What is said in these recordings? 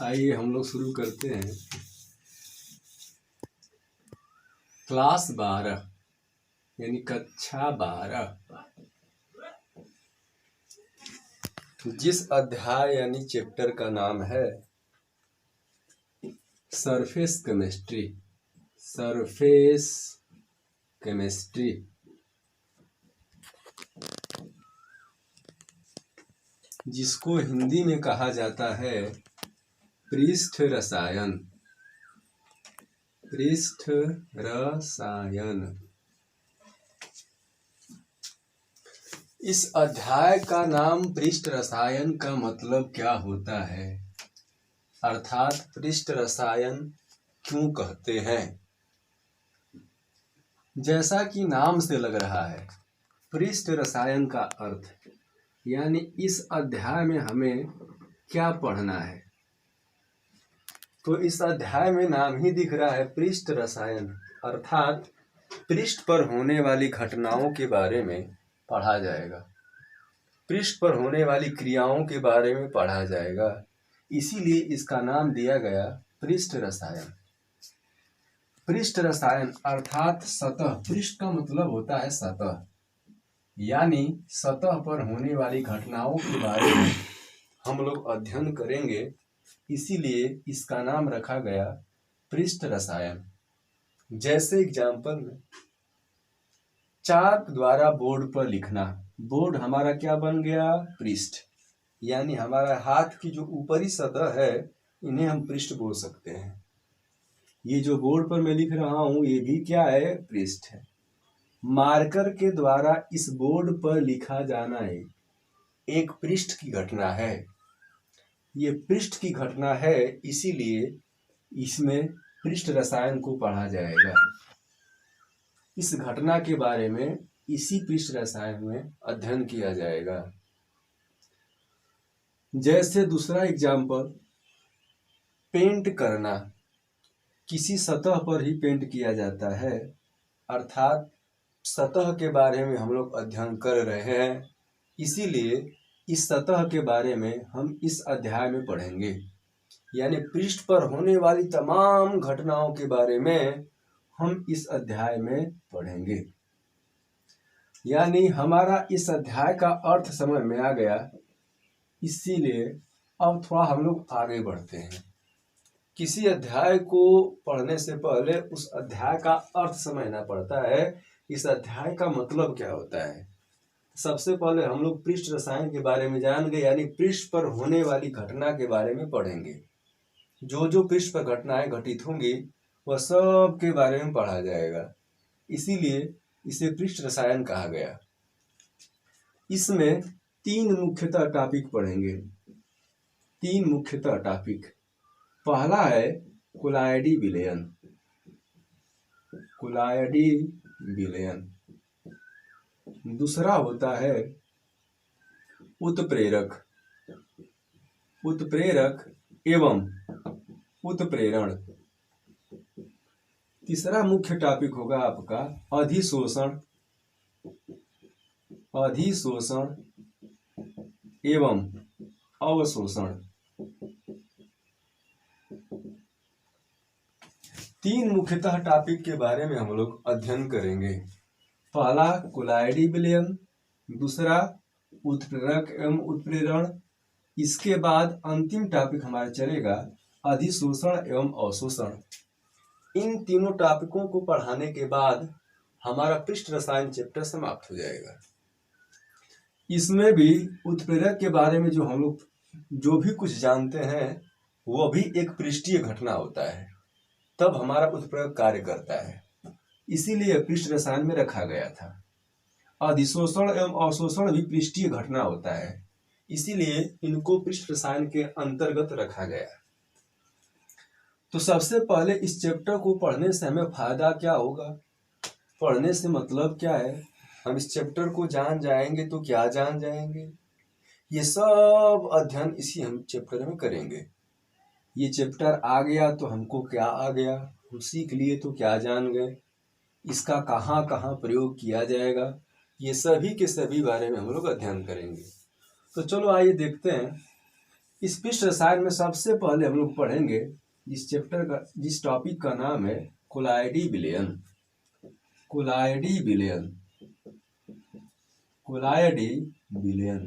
आइए हम लोग शुरू करते हैं। क्लास 12 यानी कक्षा 12, जिस अध्याय यानी चैप्टर का नाम है सरफेस केमिस्ट्री। सरफेस केमिस्ट्री जिसको हिंदी में कहा जाता है पृष्ठ रसायन। पृष्ठ रसायन। इस अध्याय का नाम पृष्ठ रसायन का मतलब क्या होता है, अर्थात पृष्ठ रसायन क्यों कहते हैं। जैसा कि नाम से लग रहा है, पृष्ठ रसायन का अर्थ यानी इस अध्याय में हमें क्या पढ़ना है। तो इस अध्याय में नाम ही दिख रहा है पृष्ठ रसायन, अर्थात पृष्ठ पर होने वाली घटनाओं के बारे में पढ़ा जाएगा, पृष्ठ पर होने वाली क्रियाओं के बारे में पढ़ा जाएगा। इसीलिए इसका नाम दिया गया पृष्ठ रसायन। पृष्ठ रसायन अर्थात सतह। पृष्ठ का मतलब होता है सतह, यानी सतह पर होने वाली घटनाओं के बारे में हम लोग अध्ययन करेंगे। इसीलिए इसका नाम रखा गया पृष्ठ रसायन। जैसे एग्जाम्पल में चाक द्वारा बोर्ड पर लिखना। बोर्ड हमारा क्या बन गया, पृष्ठ। यानी हमारा हाथ की जो ऊपरी सतह है, इन्हें हम पृष्ठ बोल सकते हैं। ये जो बोर्ड पर मैं लिख रहा हूं, ये भी क्या है, पृष्ठ है। मार्कर के द्वारा इस बोर्ड पर लिखा जाना एक पृष्ठ की घटना है। ये पृष्ठ की घटना है, इसीलिए इसमें पृष्ठ रसायन को पढ़ा जाएगा। इस घटना के बारे में इसी पृष्ठ रसायन में अध्ययन किया जाएगा। जैसे दूसरा एग्जाम्पल, पेंट करना। किसी सतह पर ही पेंट किया जाता है, अर्थात सतह के बारे में हम लोग अध्ययन कर रहे हैं। इसीलिए इस सतह के बारे में हम इस अध्याय में पढ़ेंगे, यानी पृष्ठ पर होने वाली तमाम घटनाओं के बारे में हम इस अध्याय में पढ़ेंगे। यानी हमारा इस अध्याय का अर्थ समझ में आ गया। इसीलिए अब थोड़ा हम लोग आगे बढ़ते हैं। किसी अध्याय को पढ़ने से पहले उस अध्याय का अर्थ समझना पड़ता है। इस अध्याय का मतलब क्या होता है। सबसे पहले हम लोग पृष्ठ रसायन के बारे में जान गए, यानी पृष्ठ पर होने वाली घटना के बारे में पढ़ेंगे। जो जो पृष्ठ पर घटनाएं घटित होंगी वह सब के बारे में पढ़ा जाएगा। इसीलिए इसे पृष्ठ रसायन कहा गया। इसमें 3 मुख्यतः टॉपिक पढ़ेंगे। 3 मुख्यतः टॉपिक। पहला है कुलायडी विलयन। कुलायडी विलयन। दूसरा होता है उत्प्रेरक। उत्प्रेरक एवं उत्प्रेरण। तीसरा मुख्य टॉपिक होगा आपका अधिशोषण। अधिशोषण एवं अवशोषण। 3 मुख्यतः टॉपिक के बारे में हम लोग अध्ययन करेंगे। पहला कुलायडी विलयन, दूसरा उत्प्रेरक एवं उत्प्रेरण। इसके बाद अंतिम टॉपिक हमारा चलेगा अधिशोषण एवं अवशोषण। इन तीनों टॉपिकों को पढ़ाने के बाद हमारा पृष्ठ रसायन चैप्टर समाप्त हो जाएगा। इसमें भी उत्प्रेरक के बारे में जो हम लोग जो भी कुछ जानते हैं, वो भी एक पृष्ठीय घटना होता है, तब हमारा उत्प्रेरक कार्य करता है। इसीलिए पृष्ठ रसायन में रखा गया था। अधिशोषण एवं अवशोषण भी पृष्ठीय घटना होता है, इसीलिए इनको पृष्ठ रसायन के अंतर्गत रखा गया। तो सबसे पहले इस चैप्टर को पढ़ने से हमें फायदा क्या होगा, पढ़ने से मतलब क्या है। हम इस चैप्टर को जान जाएंगे तो क्या जान जाएंगे, ये सब अध्ययन इसी हम चैप्टर में करेंगे। ये चैप्टर आ गया तो हमको क्या आ गया, हम सीख लिए तो क्या जान गए, इसका कहाँ कहाँ प्रयोग किया जाएगा, ये सभी के सभी बारे में हम लोग अध्ययन करेंगे। तो चलो आइए देखते हैं इस पृष्ठ रसायन में सबसे पहले हम लोग पढ़ेंगे जिस टॉपिक का नाम है कोलाइडी विलयन। कोलाइडी विलयन, कोलाइडी विलयन,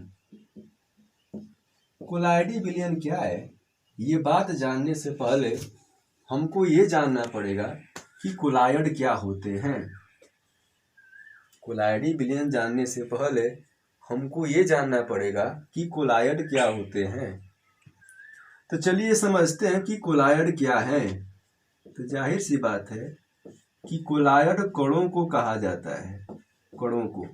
कोलाइडी विलयन क्या है? ये बात जानने से पहले हमको ये जानना पड़ेगा कि कोलायड क्या होते हैं। कोलाइडी विलयन जानने से पहले हमको ये जानना पड़ेगा कि कोलायड क्या होते हैं। तो चलिए समझते हैं कि कोलायड क्या है। तो जाहिर सी बात है कि कोलायड कणों को कहा जाता है, कणों को।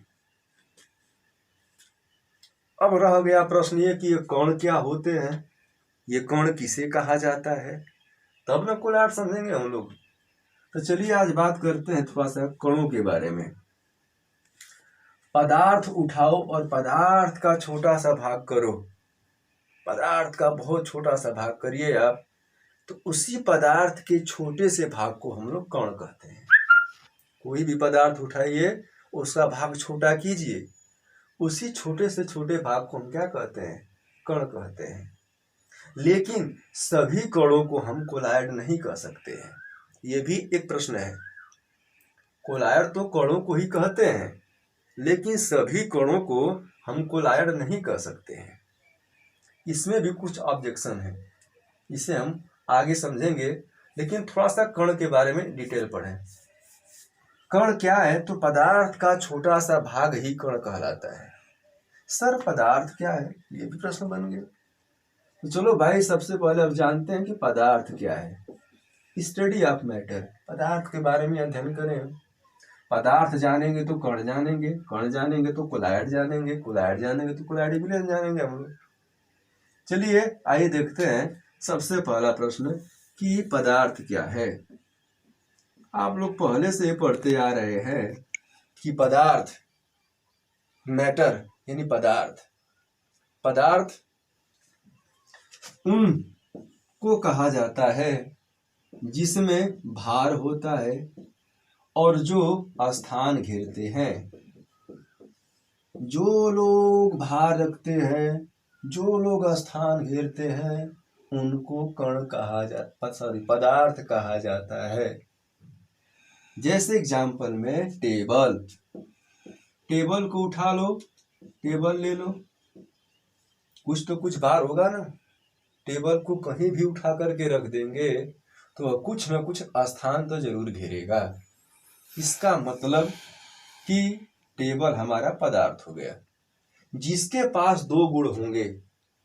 अब रह गया प्रश्न ये कि ये कण क्या होते हैं, ये कण किसे कहा जाता है, तब ना कोलायड समझेंगे हम लोग। तो चलिए आज बात करते हैं थोड़ा सा कणों के बारे में। पदार्थ उठाओ और पदार्थ का छोटा सा भाग करो, पदार्थ का बहुत छोटा सा भाग करिए आप, तो उसी पदार्थ के छोटे से भाग को हम लोग कण कहते हैं। कोई भी पदार्थ उठाइए, उसका भाग छोटा कीजिए, उसी छोटे से छोटे भाग को हम क्या कहते हैं? कण कहते हैं। लेकिन सभी कणों को हम कोलायड नहीं कह सकते हैं, ये भी एक प्रश्न है। कोलायड तो कणों को ही कहते हैं, लेकिन सभी कणों को हम कोलायड नहीं कह सकते हैं। इसमें भी कुछ ऑब्जेक्शन है, इसे हम आगे समझेंगे। लेकिन थोड़ा सा कण के बारे में डिटेल पढ़ें। कण क्या है? तो पदार्थ का छोटा सा भाग ही कण कहलाता है। सर पदार्थ क्या है, ये भी प्रश्न बन गया। तो चलो भाई, सबसे पहले अब जानते हैं कि पदार्थ क्या है। स्टडी ऑफ मैटर, पदार्थ के बारे में अध्ययन करें। पदार्थ जानेंगे तो कण जानेंगे, कण जानेंगे तो कोलायड जानेंगे, कोलायड जानेंगे तो कोलाइडी विलयन जानेंगे हम लोग। चलिए आइए देखते हैं सबसे पहला प्रश्न कि पदार्थ क्या है। आप लोग पहले से पढ़ते आ रहे हैं कि पदार्थ, मैटर यानी पदार्थ, पदार्थ उन को कहा जाता है जिसमें भार होता है और जो स्थान घेरते हैं। जो लोग भार रखते हैं, जो लोग स्थान घेरते हैं, उनको कण कहा पदार्थ कहा जाता है। जैसे एग्जाम्पल में टेबल, टेबल को उठा लो, टेबल ले लो, कुछ तो कुछ भार होगा ना। टेबल को कहीं भी उठा करके रख देंगे तो कुछ ना कुछ स्थान तो जरूर घेरेगा। इसका मतलब कि टेबल हमारा पदार्थ हो गया, जिसके पास दो गुण होंगे,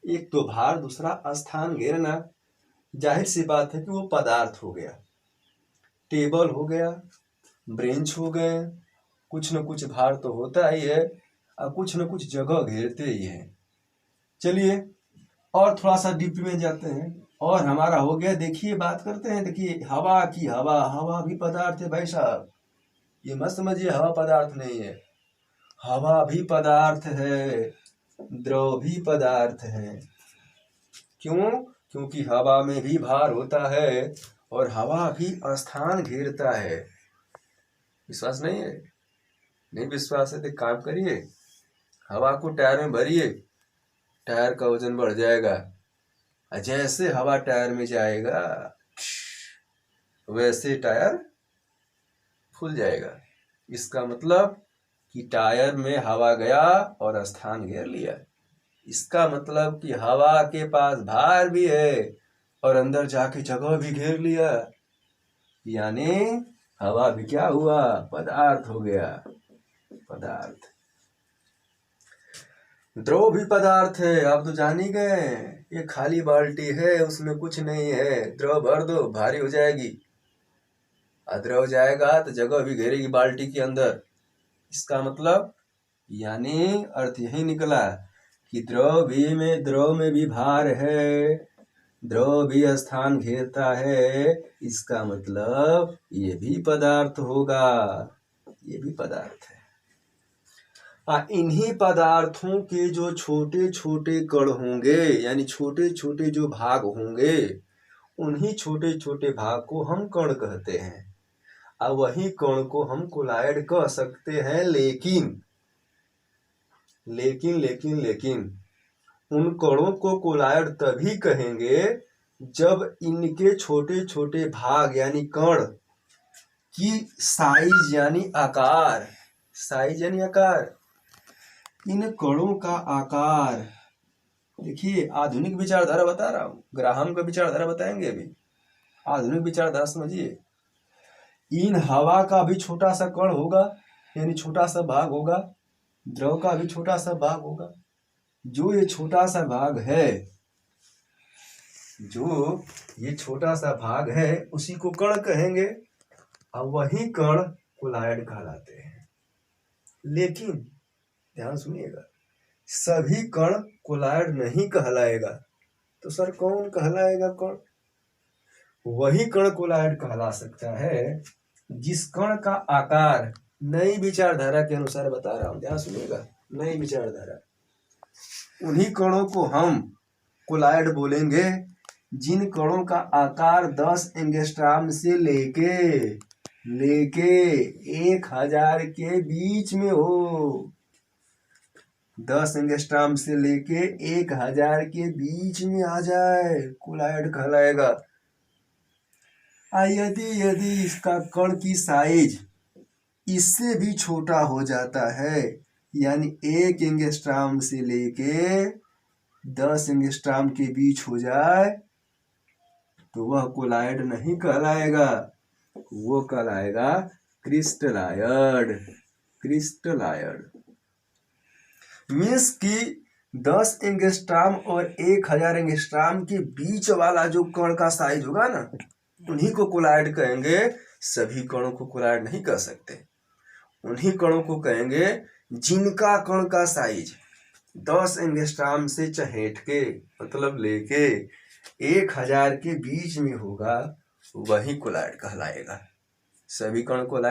एक तो भार, दूसरा स्थान घेरना। जाहिर सी बात है कि वो पदार्थ हो गया। टेबल हो गया, ब्रेंच हो गए, कुछ न कुछ भार तो होता ही है और कुछ न कुछ जगह घेरते ही है। चलिए और थोड़ा सा डीप में जाते हैं। और हमारा हो गया, देखिए बात करते हैं, देखिए हवा की, हवा, हवा भी पदार्थ है भाई साहब। ये मत समझिए हवा पदार्थ नहीं है, हवा भी पदार्थ है, द्रव भी पदार्थ है। क्यों? क्योंकि हवा में भी भार होता है और हवा भी स्थान घेरता है। विश्वास नहीं है? नहीं विश्वास है तो काम करिए, हवा को टायर में भरिए, टायर का वजन बढ़ जाएगा। जैसे हवा टायर में जाएगा वैसे टायर फूल जाएगा। इसका मतलब कि टायर में हवा गया और स्थान घेर लिया। इसका मतलब कि हवा के पास भार भी है और अंदर जाके जगह भी घेर लिया, यानी हवा भी क्या हुआ? पदार्थ हो गया, पदार्थ। द्रव भी पदार्थ है, आप तो जान ही गए। ये खाली बाल्टी है, उसमें कुछ नहीं है, द्रव भर दो भारी हो जाएगी, द्रव जाएगा तो जगह भी घेरेगी बाल्टी के अंदर। इसका मतलब यानी अर्थ यही निकला कि द्रव में भी भार है, द्रव भी स्थान घेरता है। इसका मतलब ये भी पदार्थ होगा, ये भी पदार्थ है। इन्हीं पदार्थों के जो छोटे छोटे कण होंगे, यानी छोटे छोटे जो भाग होंगे, उन्हीं छोटे छोटे भाग को हम कण कहते हैं। अब वही कण को हम कोलायड कह सकते हैं। लेकिन लेकिन लेकिन लेकिन उन कणों को कोलॉइड तभी कहेंगे जब इनके छोटे छोटे भाग यानी कण की साइज यानी आकार, साइज यानी आकार, इन कणों का आकार, देखिए आधुनिक विचारधारा बता रहा हूं, ग्राहम का विचारधारा बताएंगे अभी, आधुनिक विचारधारा समझिए। इन हवा का भी छोटा सा कण होगा यानी छोटा सा भाग होगा, द्रव का भी छोटा सा भाग होगा। जो ये छोटा सा भाग है, जो ये छोटा सा भाग है उसी को कण कहेंगे और वही कण कोलॉइड कहलाते हैं। लेकिन ध्यान सुनिएगा, सभी कण कोलॉइड नहीं कहलाएगा। तो सर कौन कहलाएगा कण? वही कण कोलॉइड कहला सकता है जिस कण का आकार, नई विचारधारा के अनुसार बता रहा हूं, ध्यान सुनिएगा, नई विचारधारा, उन्हीं कणों को हम कोलॉइड बोलेंगे जिन कणों का आकार 10 एंगस्ट्रॉम से लेके 1000 के बीच में हो। 10 एंगस्ट्रॉम से लेके 1000 के बीच में आ जाए, कोलॉइड कहलाएगा। यदि इसका कण की साइज इससे भी छोटा हो जाता है, यानी 1 एंगस्ट्रॉम से लेके 10 एंगस्ट्रॉम के बीच हो जाए, तो वह कोलॉइड नहीं कहलाएगा, वो कहलाएगा क्रिस्टलायड। क्रिस्टलायड मीन्स कि 10 एंगस्ट्रॉम और 1000 एंगस्ट्रॉम के बीच वाला जो कण का साइज होगा ना, उन्हीं को कोलॉइड कहेंगे। सभी कणों को कोलॉइड नहीं कह सकते, उन्हीं कणों को कहेंगे जिनका कण का साइज 10 एंगस्ट्रॉम से चहेट के मतलब लेके 1000 के बीच में होगा, वही कोलॉइड कहलाएगा। सभी कण कोलॉइड